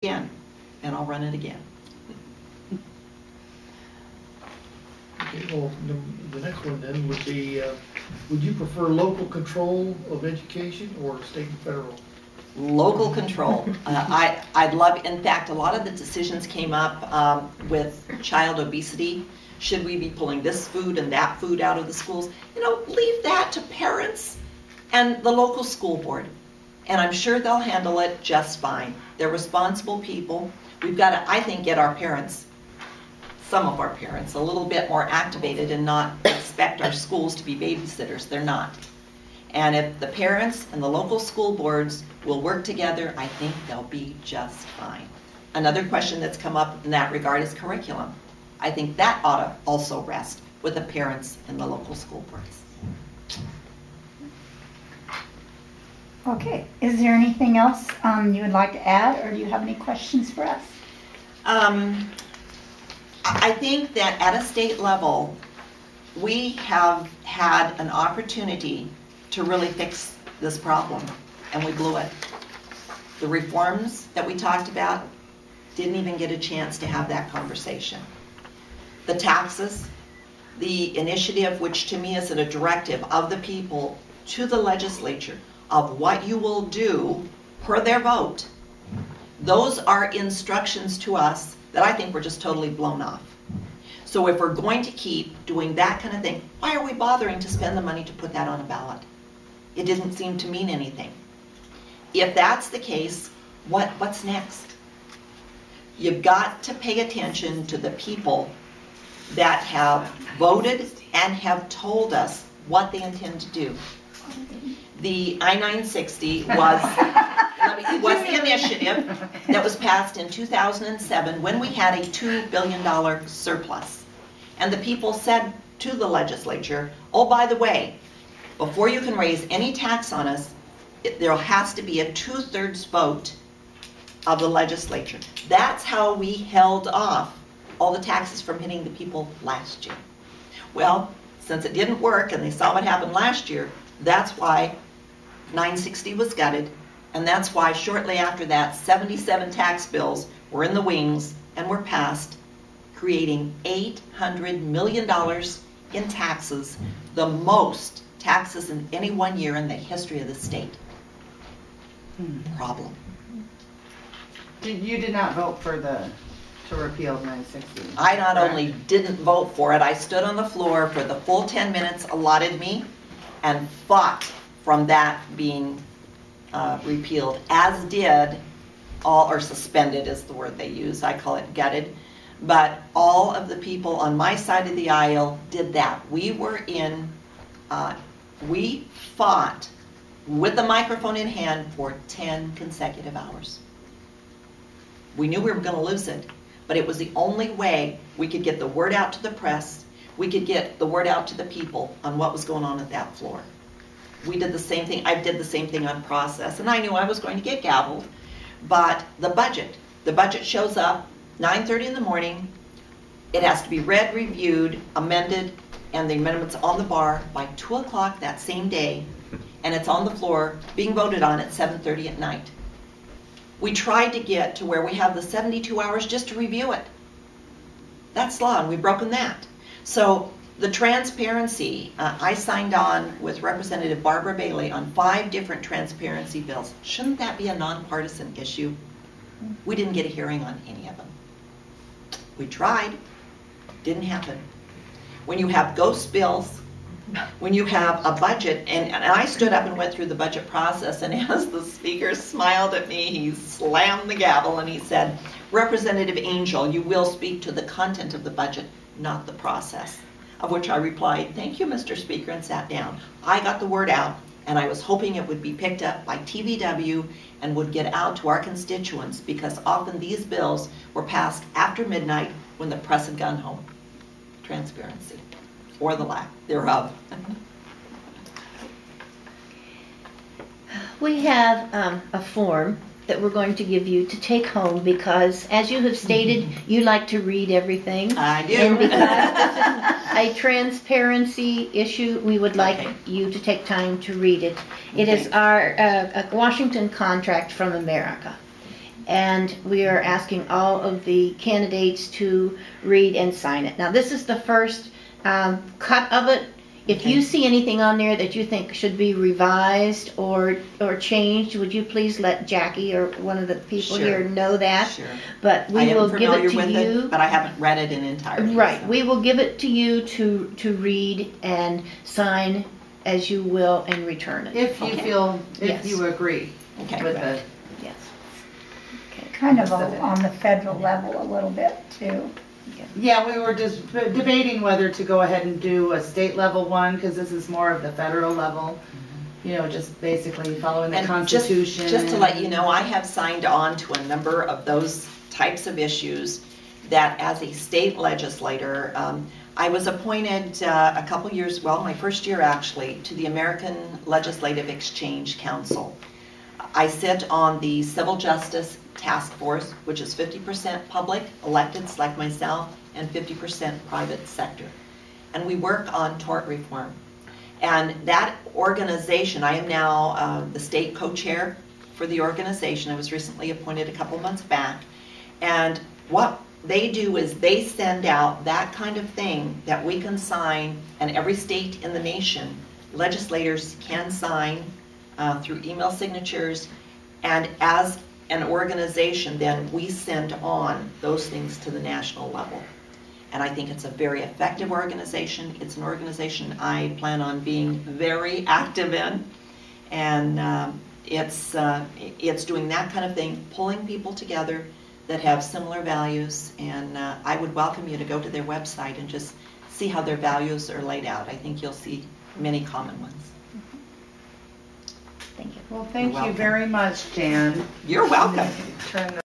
again, and I'll run it again. Okay, well, the next one then would be, would you prefer local control of education or state and federal? Local control. I'd love, in fact, a lot of the decisions came up with child obesity. Should we be pulling this food and that food out of the schools? You know, leave that to parents and the local school board. And I'm sure they'll handle it just fine. They're responsible people. We've got to, I think, get our parents, some of our parents, a little bit more activated and not expect our schools to be babysitters. They're not. And if the parents and the local school boards will work together, I think they'll be just fine. Another question that's come up in that regard is curriculum. I think that ought to also rest with the parents and the local school boards. Okay, is there anything else you would like to add, or do you have any questions for us? I think that at a state level, we have had an opportunity to really fix this problem, and we blew it. The reforms that we talked about didn't even get a chance to have that conversation. The taxes, the initiative, which to me is a directive of the people to the legislature of what you will do per their vote, those are instructions to us that I think were just totally blown off. So if we're going to keep doing that kind of thing, why are we bothering to spend the money to put that on a ballot? It didn't seem to mean anything. If that's the case, what's next? You've got to pay attention to the people that have voted and have told us what they intend to do. The I-960 was the initiative that was passed in 2007 when we had a $2 billion surplus. And the people said to the legislature, oh, by the way, before you can raise any tax on us, there has to be a 2/3 vote of the legislature. That's how we held off all the taxes from hitting the people last year. Well, since it didn't work and they saw what happened last year, that's why 960 was gutted, and that's why shortly after that 77 tax bills were in the wings and were passed, creating $800 million in taxes, the most taxes in any one year in the history of the state. Problem. You did not vote for to repeal 960. I not only didn't vote for it, I stood on the floor for the full 10 minutes allotted me and fought from that being repealed, as did all, or suspended is the word they use, I call it gutted, but all of the people on my side of the aisle did that. We were in, we fought with the microphone in hand for 10 consecutive hours. We knew we were going to lose it, but it was the only way we could get the word out to the press, we could get the word out to the people on what was going on at that floor. We did the same thing. I did the same thing on process, and I knew I was going to get gavelled, but the budget shows up 9:30 in the morning. It has to be read, reviewed, amended, and the amendment's on the bar by 2 o'clock that same day, and it's on the floor being voted on at 7:30 at night. We tried to get to where we have the 72 hours just to review it. That's law, and we've broken that. So the transparency, I signed on with Representative Barbara Bailey on 5 different transparency bills. Shouldn't that be a nonpartisan issue? We didn't get a hearing on any of them. We tried, didn't happen. When you have ghost bills, when you have a budget, and I stood up and went through the budget process, and as the speaker smiled at me, he slammed the gavel and he said, Representative Angel, you will speak to the content of the budget, not the process. Of which I replied, thank you, Mr. Speaker, and sat down. I got the word out, and I was hoping it would be picked up by TVW and would get out to our constituents, because often these bills were passed after midnight when the press had gone home. Transparency, or the lack thereof. We have a form that we're going to give you to take home, because, as you have stated, you like to read everything. I do. And because this is a transparency issue, we would like you to take time to read it. It is our Washington contract from America. and we are asking all of the candidates to read and sign it. Now, this is the first cut of it. If you Okay. see anything on there that you think should be revised or changed, would you please let Jackie or one of the people Sure. here know that? Sure. But I we am will give familiar it to with you. it, but I haven't read it in entirety. Right, so. we will give it to you to read and sign as you will and return it. If you Okay. feel, Yes. if you agree Okay. with it. Yes. Kind of on the federal level a little bit too. Yeah, we were just debating whether to go ahead and do a state level one, because this is more of the federal level. You know, just basically following the And Constitution. just to let you know, I have signed on to a number of those types of issues that as a state legislator, I was appointed a couple years, well, my first year actually, to the American Legislative Exchange Council. I sit on the Civil Justice Task Force, which is 50% public, electeds like myself, and 50% private sector. And we work on tort reform. And that organization, I am now the state co-chair for the organization. I was recently appointed a couple months back. And what they do is they send out that kind of thing that we can sign, and every state in the nation, legislators can sign through email signatures. And as an organization, then we send on those things to the national level. And I think it's a very effective organization. It's an organization I plan on being very active in. And it's doing that kind of thing, pulling people together that have similar values. And I would welcome you to go to their website and just see how their values are laid out. I think you'll see many common ones. Thank you. Well, thank You're you welcome. very much, Jan. You're welcome. Turn the